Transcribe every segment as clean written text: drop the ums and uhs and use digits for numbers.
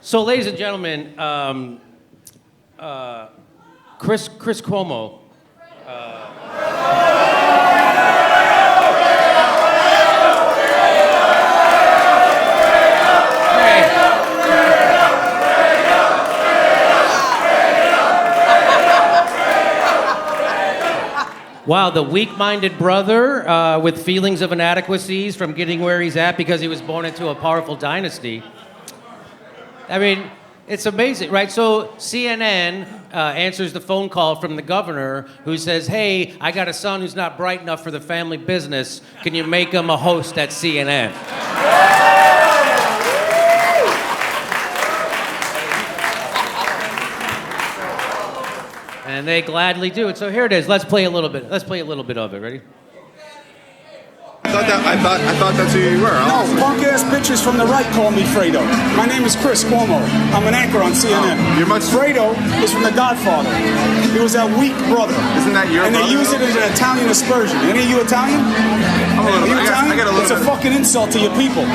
So, ladies and gentlemen, Chris Cuomo. Wow, the weak-minded brother with feelings of inadequacies from getting where he's at because he was born into a powerful dynasty. I mean, it's amazing, right? So CNN answers the phone call from the governor who says, hey, I got a son who's not bright enough for the family business. Can you make him a host at CNN? And they gladly do it. So here it is. Let's play a little bit. Let's play a little bit of it. Ready? I thought that's who you were. No, punk-ass bitches from the right call me Fredo. My name is Chris Cuomo. I'm an anchor on CNN. Fredo is from The Godfather. He was that weak brother. Isn't that your brother? And they use it as an Italian aspersion. Any of you Italian? Are you Italian? It's a fucking insult to your people.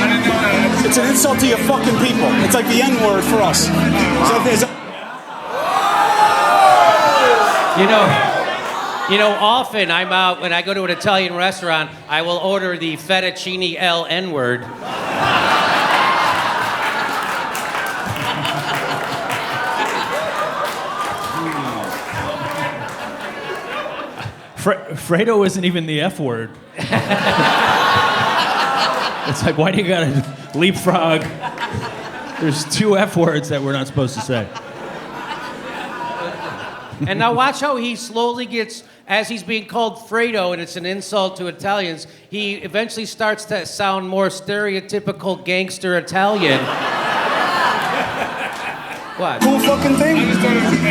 It's an insult to your fucking people. It's like the N-word for us. Wow. So if there's You know, often I'm out, when I go to an Italian restaurant, I will order the fettuccine L N-word. Fredo isn't even the F word. It's like, why do you gotta leapfrog? There's 2 F words that we're not supposed to say. And now watch how he slowly gets, as he's being called Fredo, and it's an insult to Italians, he eventually starts to sound more stereotypical gangster Italian. What? cool fucking thing.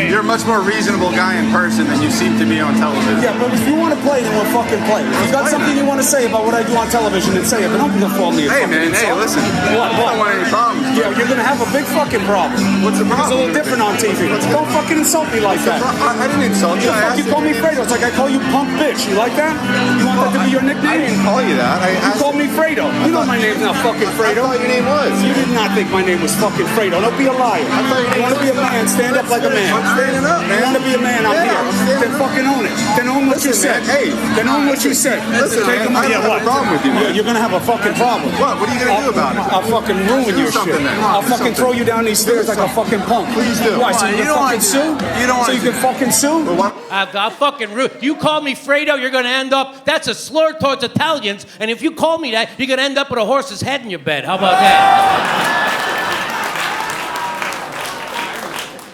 You're a much more reasonable guy in person than you seem to be on television. Yeah, but if you want to play, then we'll fucking play. If you got something you want to say about what I do on television, then say it. But don't call me a Hey, fucking man, insult. hey, listen. What? I don't want any problems. Yeah, you're gonna have a big fucking problem. What's the problem? It's a little different on TV. Don't fucking insult me like that. I didn't insult you. You call me Fredo. It's like I call you punk bitch. You like that? You want that to be your I nickname? didn't call you that. You called me Fredo. You know my name's not fucking I Fredo. thought your name was. You did not think my name was fucking Fredo. Don't be a liar. I thought your You name want to be a man, stand up like a man. I'm standing up, man. You want to be a man, I'm Yeah, here. I'm standing Then fucking own it. Then own what you Listen, said. man, hey. Then own what you said. Listen, Take man, him- I don't yeah, have what? a problem with you, man. Yeah, you're gonna have a fucking problem. What? What are you gonna do about it? I'll fucking ruin your shit. something, man. I'll Do fucking something. throw you down these stairs like a fucking punk. Please do. Why? So you You can don't fucking wanna sue? do- you don't So wanna you can do- fucking sue? But what? I'll fucking rude. You call me Fredo, you're gonna end up, that's a slur towards Italians, and if you call me that, you're gonna end up with a horse's head in your bed. How about that?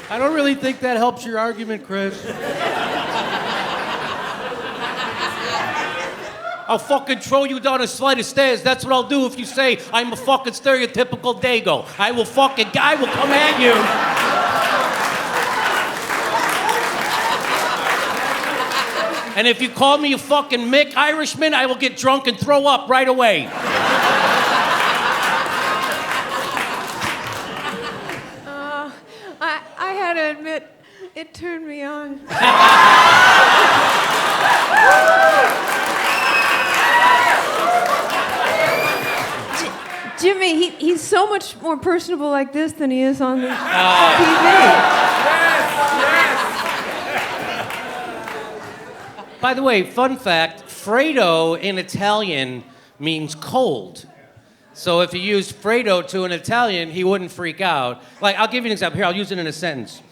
I don't really think that helps your argument, Chris. I'll fucking throw you down a flight of stairs. That's what I'll do if you say I'm a fucking stereotypical Dago. I will come at you. And if you call me a fucking Mick Irishman, I will get drunk and throw up right away. I had to admit, it turned me on. Jimmy, he's so much more personable like this than he is on the TV. By the way, fun fact, Fredo in Italian means cold. So if you use Fredo to an Italian, he wouldn't freak out. Like, I'll give you an example. Here, I'll use it in a sentence.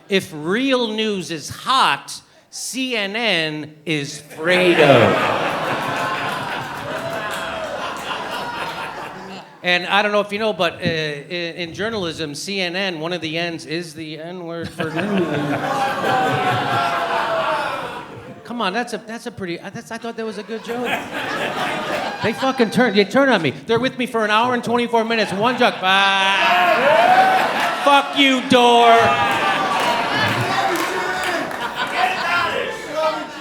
If real news is hot, CNN is Fredo. And I don't know if you know, but in journalism, CNN, one of the N's is the N-word for news. Come on, that's a pretty. I thought that was a good joke. They fucking turn on me. They're with me for an hour and 24 minutes. One joke. Fuck you, Dore.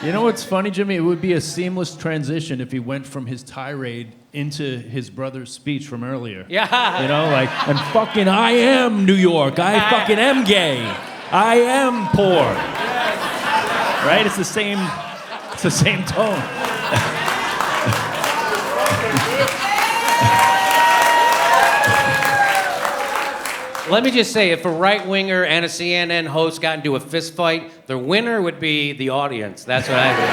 You know what's funny, Jimmy? It would be a seamless transition if he went from his tirade into his brother's speech from earlier. Yeah. You know, like, and fucking I am New York. I fucking am gay. I am poor. Right? It's the same tone. Let me just say, if a right-winger and a CNN host got into a fist fight, the winner would be the audience. That's what I think.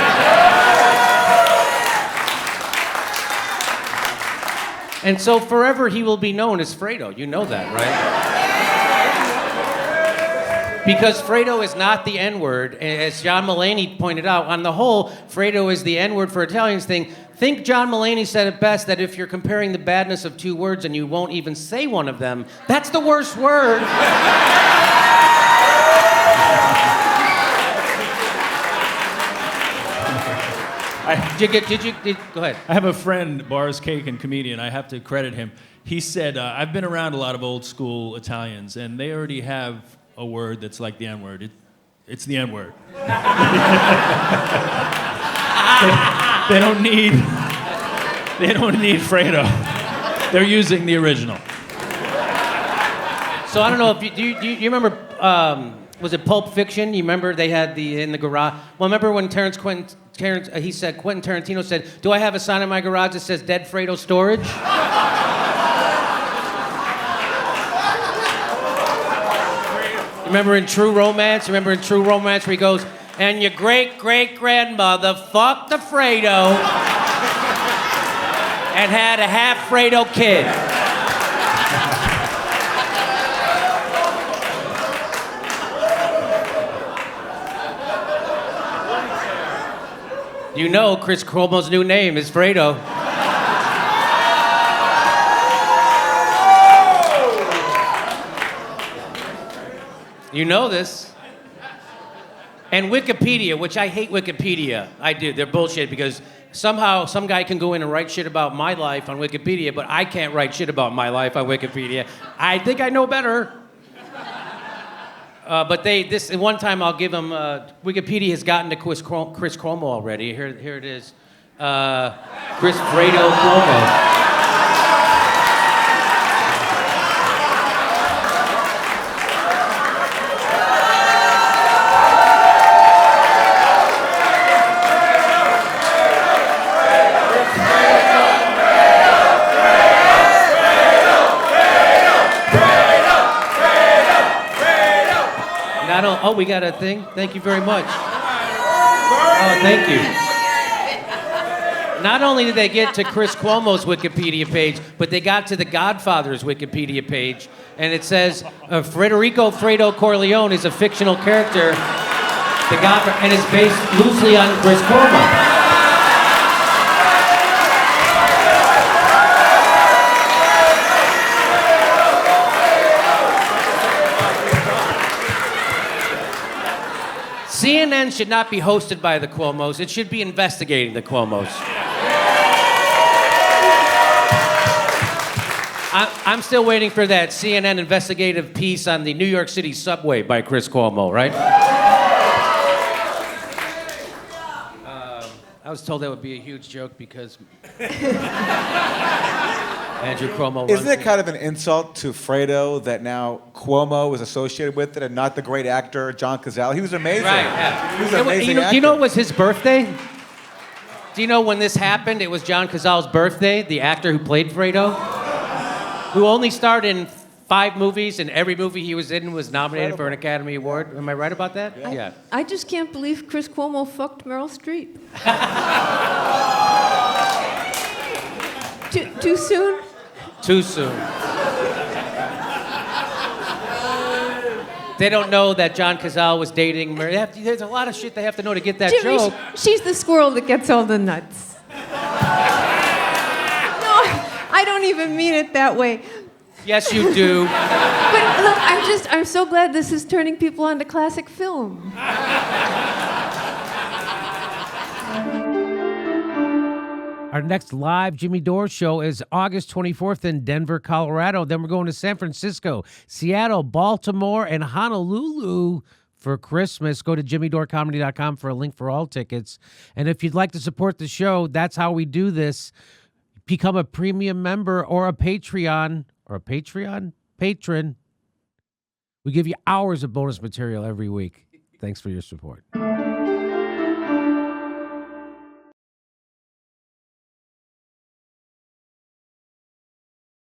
And so forever he will be known as Fredo. You know that, right? Because Fredo is not the N-word. As John Mulaney pointed out, on the whole, Fredo is the N-word for Italians thing. Think John Mulaney said it best, that if you're comparing the badness of two words and you won't even say one of them, that's the worst word. Go ahead. I have a friend, Boris Cake, comedian. I have to credit him. He said, I've been around a lot of old school Italians, and they already have a word that's like the N-word. It's the N-word. They don't need Fredo. They're using the original. So I don't know if you remember, was it Pulp Fiction? You remember they had in the garage? Well, remember when Quentin Tarantino said, "Do I have a sign in my garage that says Dead Fredo Storage?" Remember in True Romance? Remember in True Romance where he goes, "And your great-great-grandmother fucked a Fredo and had a half Fredo kid." You know Chris Cuomo's new name is Fredo. You know this. And Wikipedia, which I hate Wikipedia. I do. They're bullshit because somehow some guy can go in and write shit about my life on Wikipedia, but I can't write shit about my life on Wikipedia. I think I know better. But one time I'll give them, Wikipedia has gotten to Chris Cuomo already. Here it is. Chris Fredo Cuomo. Oh, we got a thing? Thank you very much. Oh, thank you. Not only did they get to Chris Cuomo's Wikipedia page, but they got to the Godfather's Wikipedia page, and it says, Federico Fredo Corleone is a fictional character, the Godfather, and is based loosely on Chris Cuomo. CNN should not be hosted by the Cuomos. It should be investigating the Cuomos. I'm still waiting for that CNN investigative piece on the New York City subway by Chris Cuomo, right? I was told that would be a huge joke because Andrew Cuomo. Isn't it kind of an insult to Fredo that now Cuomo is associated with it and not the great actor John Cazale? He was amazing. Right, yeah. He was an amazing actor. Do you know it was his birthday? Do you know when this happened? It was John Cazale's birthday, the actor who played Fredo, who only starred in 5 movies, and every movie he was in was nominated for an Academy Award. Am I right about that? Yeah. I just can't believe Chris Cuomo fucked Meryl Streep. Too soon? Too soon. They don't know that John Cazale was dating Mary. There's a lot of shit they have to know to get that Jimmy, joke. She's the squirrel that gets all the nuts. No, I don't even mean it that way. Yes, you do. But look, I'm so glad this is turning people onto classic film. Our next live Jimmy Dore show is August 24th in Denver, Colorado. Then we're going to San Francisco, Seattle, Baltimore, and Honolulu for Christmas. Go to jimmydorecomedy.com for a link for all tickets. And if you'd like to support the show, that's how we do this. Become a premium member or a Patreon patron. We give you hours of bonus material every week. Thanks for your support.